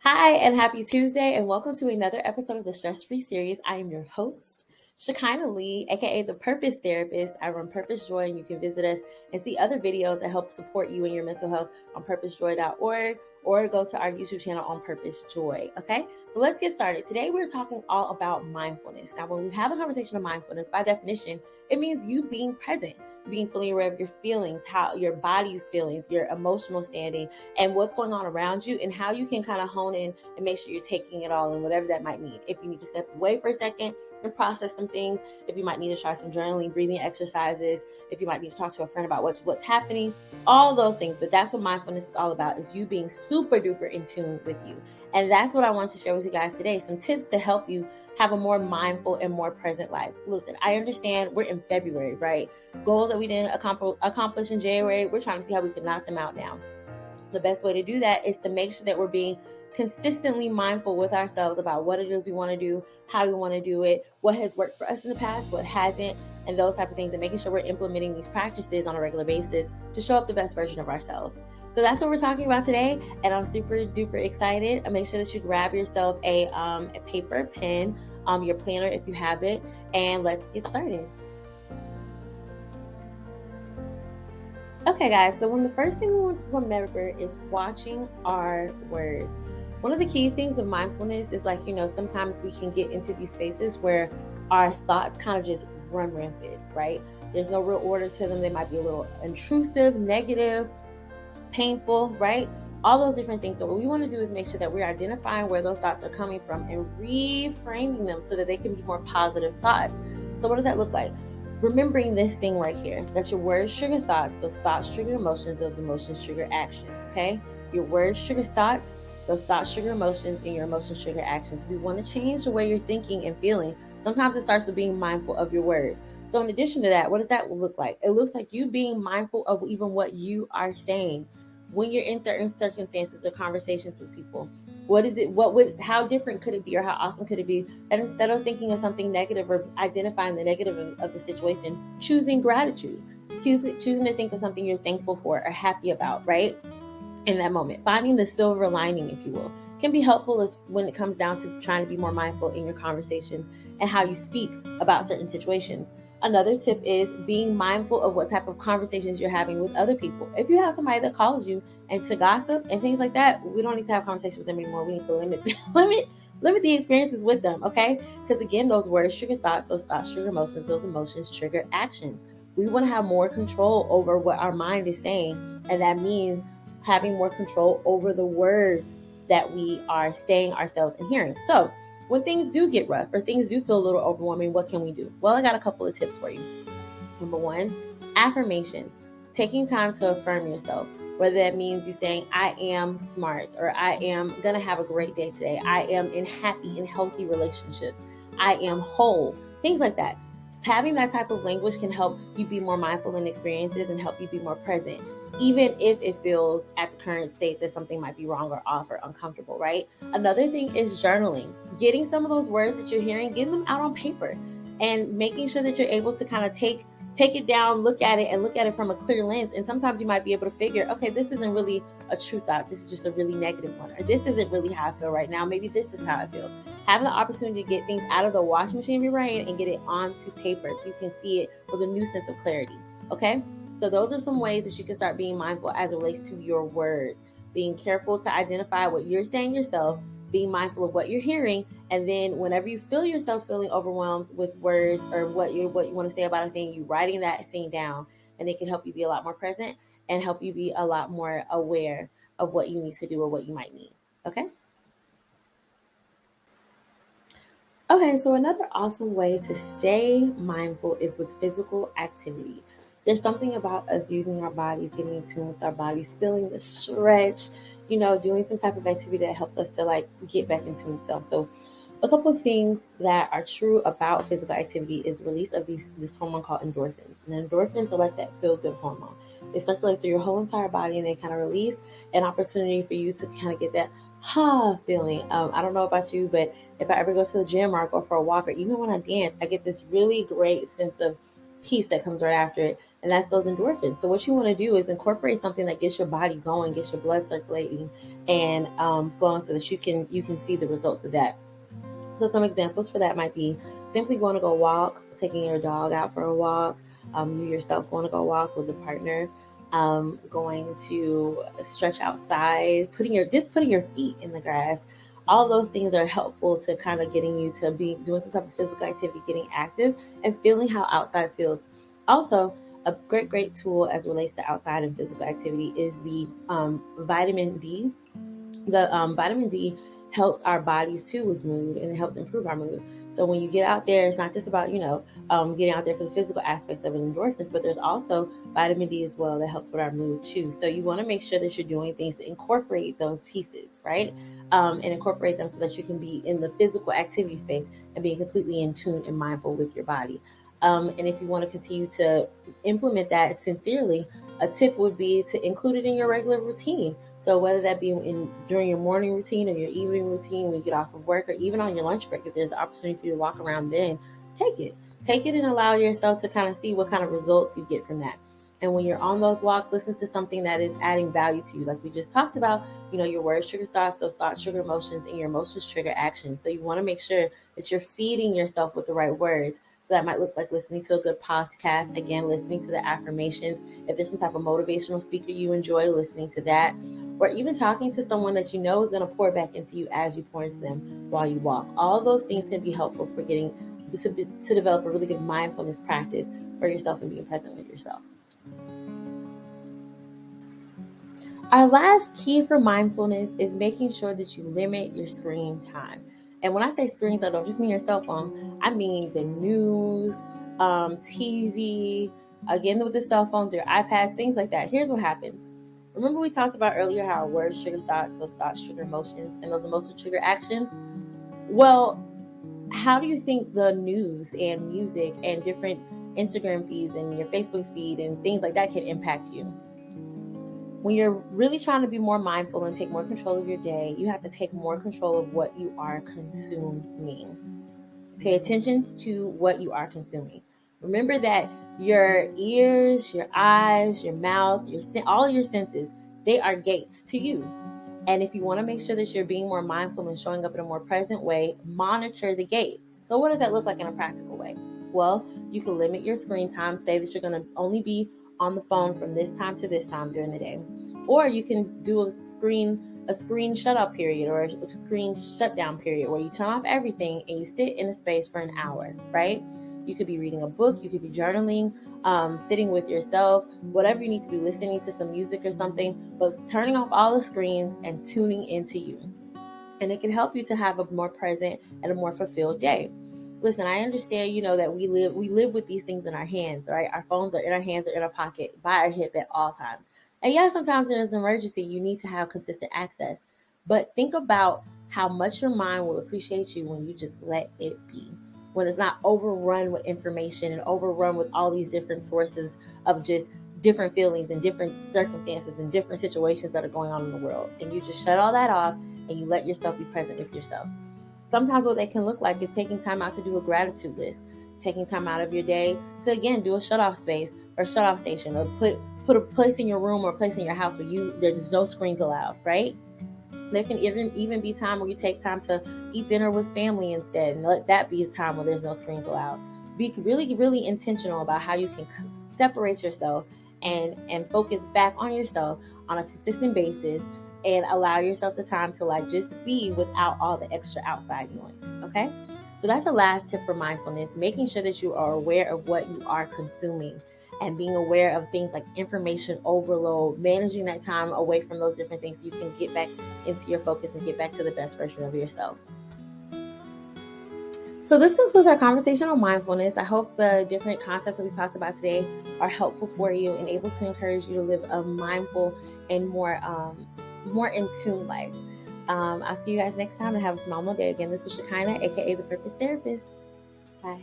Hi, and happy Tuesday, and welcome to another episode of the Stress Free Series. I am your host, Shekinah Lee, aka the Purpose Therapist. I run Purpose Joy, and you can visit us and see other videos that help support you in your mental health on purposejoy.org or go to our YouTube channel on Purpose Joy. Okay, so let's get started. Today, we're talking all about mindfulness. Now, when we have a conversation of mindfulness, by definition, it means you being present, being fully aware of your feelings, how your body's feelings, your emotional standing, and what's going on around you, and how you can kind of hone in and make sure you're taking it all in, whatever that might mean. If you need to step away for a second and process some things, if you might need to try some journaling, breathing exercises, if you might need to talk to a friend about what's happening, all those things. But that's what mindfulness is all about, is you being super duper in tune with you. And that's what I want to share with you guys today. Some tips to help you have a more mindful and more present life. Listen, I understand we're in February, right? Goals that we didn't accomplish in January, we're trying to see how we can knock them out now. The best way to do that is to make sure that we're being consistently mindful with ourselves about what it is we want to do, how we want to do it, what has worked for us in the past, what hasn't, and those type of things, and making sure we're implementing these practices on a regular basis to show up the best version of ourselves. So that's what we're talking about today, and I'm super duper excited. Make sure that you grab yourself a paper, pen, your planner if you have it, and let's get started. Okay, guys, so the first thing we want to remember is watching our words. One of the key things of mindfulness is sometimes we can get into these spaces where our thoughts kind of just run rampant, right? There's no real order to them. They might be a little intrusive, negative, painful, right? All those different things. So what we want to do is make sure that we're identifying where those thoughts are coming from and reframing them so that they can be more positive thoughts. So what does that look like? Remembering this thing right here, that your words trigger thoughts, those thoughts trigger emotions, those emotions trigger actions, okay? Your words trigger thoughts, those thoughts trigger emotions, and your emotions trigger actions. If you want to change the way you're thinking and feeling, sometimes it starts with being mindful of your words. So in addition to that, what does that look like? It looks like you being mindful of even what you are saying when you're in certain circumstances or conversations with people. How different could it be, or how awesome could it be that instead of thinking of something negative or identifying the negative of the situation, choosing gratitude, choosing to think of something you're thankful for or happy about, right? In that moment, finding the silver lining, if you will, can be helpful as when it comes down to trying to be more mindful in your conversations and how you speak about certain situations. Another tip is being mindful of what type of conversations you're having with other people. If you have somebody that calls you and to gossip and things like that, we don't need to have conversations with them anymore. We need to limit the experiences with them, okay? Because again, those words trigger thoughts, those thoughts trigger emotions, those emotions trigger actions. We want to have more control over what our mind is saying, and that means having more control over the words that we are saying ourselves and hearing. So when things do get rough or things do feel a little overwhelming, what can we do? Well, I got a couple of tips for you. Number one, affirmations. Taking time to affirm yourself, whether that means you saying, I am smart, or I am going to have a great day today. I am in happy and healthy relationships. I am whole. Things like that. Having that type of language can help you be more mindful in experiences and help you be more present, even if it feels at the current state that something might be wrong or off or uncomfortable, right? Another thing is journaling. Getting some of those words that you're hearing, getting them out on paper and making sure that you're able to kind of take it down, look at it from a clear lens. And sometimes you might be able to figure, okay, this isn't really a true thought. This is just a really negative one. Or this isn't really how I feel right now. Maybe this is how I feel. Having the opportunity to get things out of the washing machine of your brain and get it onto paper so you can see it with a new sense of clarity. Okay? So those are some ways that you can start being mindful as it relates to your words. Being careful to identify what you're saying yourself, being mindful of what you're hearing, and then whenever you feel yourself feeling overwhelmed with words or what you want to say about a thing, you writing that thing down, and it can help you be a lot more present and help you be a lot more aware of what you need to do or what you might need. Okay? Okay, so another awesome way to stay mindful is with physical activity. There's something about us using our bodies, getting in tune with our bodies, feeling the stretch, doing some type of activity that helps us to get back into itself. So a couple of things that are true about physical activity is release of this hormone called endorphins. And endorphins are like that feel-good hormone. They circulate through your whole entire body and they kind of release an opportunity for you to kind of get that feeling. I don't know about you, but if I ever go to the gym or I go for a walk or even when I dance, I get this really great sense of piece that comes right after it, and that's those endorphins. So what you want to do is incorporate something that gets your body going, gets your blood circulating and flowing, so that you can see the results of that. So some examples for that might be simply going to go walk, taking your dog out for a walk, you yourself going to go walk with a partner, going to stretch outside, putting your feet in the grass. All those things are helpful to kind of getting you to be doing some type of physical activity, getting active, and feeling how outside feels. Also, a great tool as relates to outside and physical activity is the vitamin D. The vitamin D helps our bodies too with mood, and it helps improve our mood. So when you get out there, it's not just about getting out there for the physical aspects of an endorphins, but there's also vitamin D as well that helps with our mood too. So you want to make sure that you're doing things to incorporate those pieces, right? And incorporate them so that you can be in the physical activity space and being completely in tune and mindful with your body. And if you want to continue to implement that sincerely, a tip would be to include it in your regular routine. So whether that be during your morning routine or your evening routine when you get off of work, or even on your lunch break, if there's an opportunity for you to walk around, then take it. Take it and allow yourself to kind of see what kind of results you get from that. And when you're on those walks, listen to something that is adding value to you. Like we just talked about, your words trigger thoughts, those thoughts trigger emotions, and your emotions trigger action. So you want to make sure that you're feeding yourself with the right words. So that might look like listening to a good podcast, again, listening to the affirmations. If there's some type of motivational speaker you enjoy, listening to that, or even talking to someone that you know is going to pour back into you as you pour into them while you walk. All those things can be helpful for getting to develop a really good mindfulness practice for yourself and being present with yourself. Our last key for mindfulness is making sure that you limit your screen time. And when I say screens, I don't just mean your cell phone. I mean the news, TV, again with the cell phones, your iPads, things like that. Here's what happens. Remember we talked about earlier how words trigger thoughts, those thoughts trigger emotions, and those emotions trigger actions? Well, how do you think the news and music and different Instagram feeds and your Facebook feed and things like that can impact you? When you're really trying to be more mindful and take more control of your day, you have to take more control of what you are consuming. Pay attention to what you are consuming. Remember that your ears, your eyes, your mouth, all your senses, they are gates to you. And if you want to make sure that you're being more mindful and showing up in a more present way, monitor the gates. So what does that look like in a practical way? Well, you can limit your screen time. Say that you're going to only be on the phone from this time to this time during the day. Or you can do a screen shut off period or a screen shutdown period where you turn off everything and you sit in a space for an hour, right? You could be reading a book, you could be journaling, sitting with yourself, whatever you need to do, listening to some music or something, but turning off all the screens and tuning into you. And it can help you to have a more present and a more fulfilled day. Listen, I understand, that we live with these things in our hands, right? Our phones are in our hands or in our pocket, by our hip at all times. And yeah, sometimes there's an emergency, you need to have consistent access. But think about how much your mind will appreciate you when you just let it be. When it's not overrun with information and overrun with all these different sources of just different feelings and different circumstances and different situations that are going on in the world. And you just shut all that off and you let yourself be present with yourself. Sometimes what that can look like is taking time out to do a gratitude list, taking time out of your day to, again, do a shut off space or shut off station, or put a place in your room or a place in your house where there's no screens allowed, right? There can even be time where you take time to eat dinner with family instead, and let that be a time where there's no screens allowed. Be really, really intentional about how you can separate yourself and focus back on yourself on a consistent basis, and allow yourself the time to just be without all the extra outside noise. Okay? So that's the last tip for mindfulness, making sure that you are aware of what you are consuming and being aware of things like information overload, managing that time away from those different things so you can get back into your focus and get back to the best version of yourself. So this concludes our conversation on mindfulness. I hope the different concepts that we talked about today are helpful for you and able to encourage you to live a mindful and more in tune life. I'll see you guys next time and have a phenomenal day. Again, this was Shekinah, aka the Purpose Therapist. Bye.